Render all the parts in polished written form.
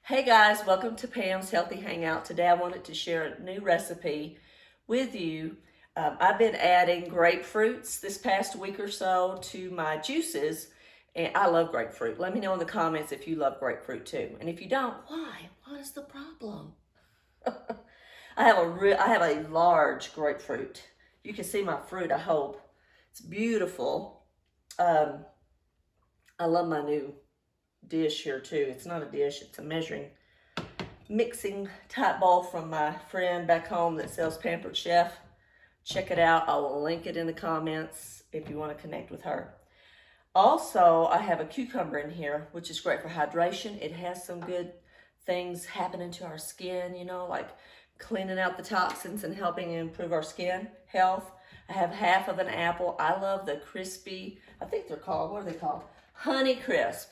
Hey guys, welcome to Pam's Healthy Hangout. Today I wanted to share a new recipe with you. I've been adding grapefruits this past week or so to my juices, and I love grapefruit. Let me know in the comments if you love grapefruit too. And if you don't, why? What is the problem? I have a large grapefruit. You can see my fruit, I hope. It's beautiful. Um, I love my new dish here too. It's not a dish, it's a measuring mixing type bowl from my friend back home that sells Pampered Chef. Check it out. I will link it in the comments if you want to connect with her. Also, I have a cucumber in here, which is great for hydration. It has some good things happening to our skin, like cleaning out the toxins and helping improve our skin health. I have half of an apple. I love the crispy, I think they're called, what are they called? Honey Crisp.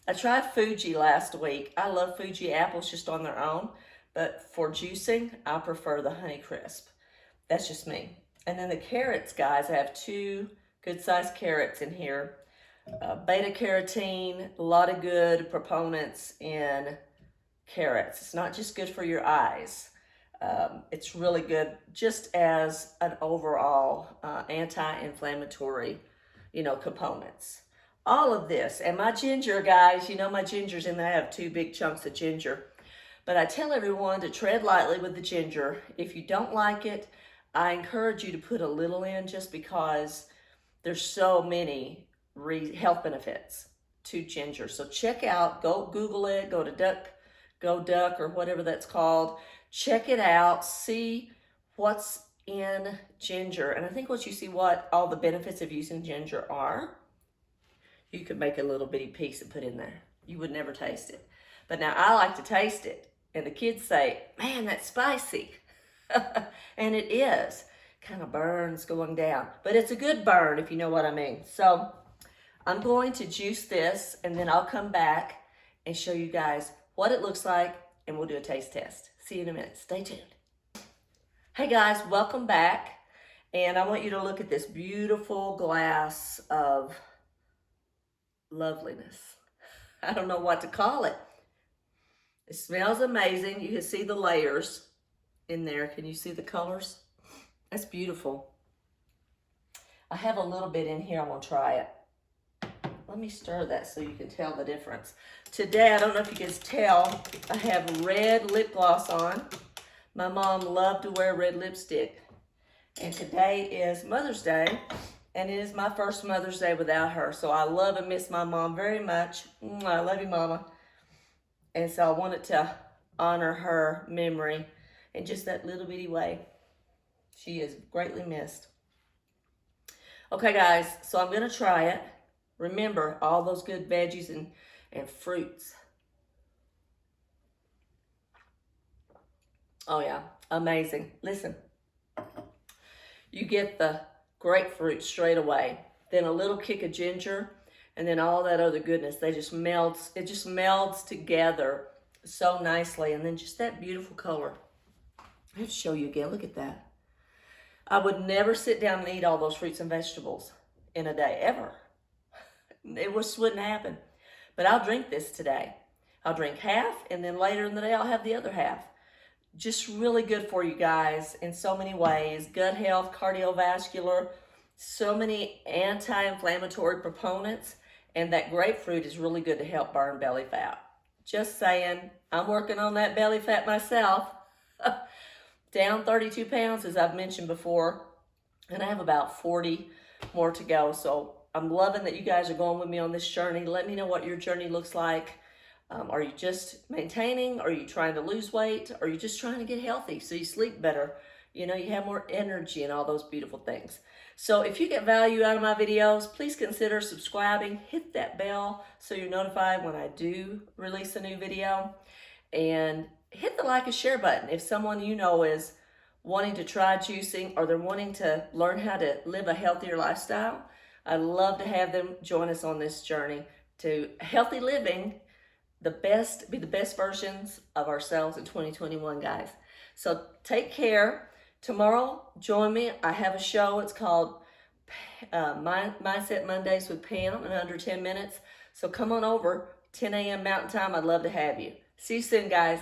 I tried Fuji last week. I love Fuji apples just on their own, but for juicing, I prefer the Honey Crisp. That's just me. And then the carrots, guys, I have two good-sized carrots in here. Beta carotene, a lot of good proponents in carrots. It's not just good for your eyes. It's really good just as an overall anti-inflammatory, components. All of this, and my ginger, guys, my ginger's in there. I have two big chunks of ginger. But I tell everyone to tread lightly with the ginger. If you don't like it, I encourage you to put a little in just because there's so many health benefits to ginger. So check out, go Google it, go to Go Duck or whatever that's called. Check it out, see what's in ginger. And I think once you see what all the benefits of using ginger are, you could make a little bitty piece and put in there. You would never taste it. But now I like to taste it. And the kids say, man, that's spicy. And it is. Kind of burns going down. But it's a good burn, if you know what I mean. So I'm going to juice this, and then I'll come back and show you guys what it looks like, and we'll do a taste test. See you in a minute. Stay tuned. Hey guys, welcome back. And I want you to look at this beautiful glass of loveliness. I don't know what to call it. It smells amazing. You can see the layers in there. Can you see the colors? That's beautiful. I have a little bit in here. I'm going to try it. Let me stir that so you can tell the difference. Today, I don't know if you can tell, I have red lip gloss on. My mom loved to wear red lipstick. And today is Mother's Day. And it is my first Mother's Day without her. So I love and miss my mom very much. I love you, Mama. And so I wanted to honor her memory in just that little bitty way. She is greatly missed. Okay, guys, so I'm going to try it. Remember, all those good veggies and fruits. Oh, yeah, amazing. Listen, you get the grapefruit straight away, then a little kick of ginger, and then all that other goodness. It just melds together so nicely, and then just that beautiful color. I have to show you again. Look at that. I would never sit down and eat all those fruits and vegetables in a day, ever. It just wouldn't happen. But I'll drink this today. I'll drink half, and then later in the day, I'll have the other half. Just really good for you guys in so many ways. Gut health, cardiovascular, so many anti-inflammatory proponents. And that grapefruit is really good to help burn belly fat. Just saying, I'm working on that belly fat myself. Down 32 pounds, as I've mentioned before. And I have about 40 more to go. So I'm loving that you guys are going with me on this journey. Let me know what your journey looks like. Are you just maintaining? Are you trying to lose weight? Are you just trying to get healthy so you sleep better? You have more energy and all those beautiful things. So if you get value out of my videos, please consider subscribing. Hit that bell so you're notified when I do release a new video. And hit the like and share button if someone you know is wanting to try juicing or they're wanting to learn how to live a healthier lifestyle. I'd love to have them join us on this journey to healthy living. Be the best versions of ourselves in 2021, guys. So take care. Tomorrow, join me. I have a show. It's called Mindset Mondays with Pam in under 10 minutes. So come on over, 10 a.m. Mountain Time. I'd love to have you. See you soon, guys.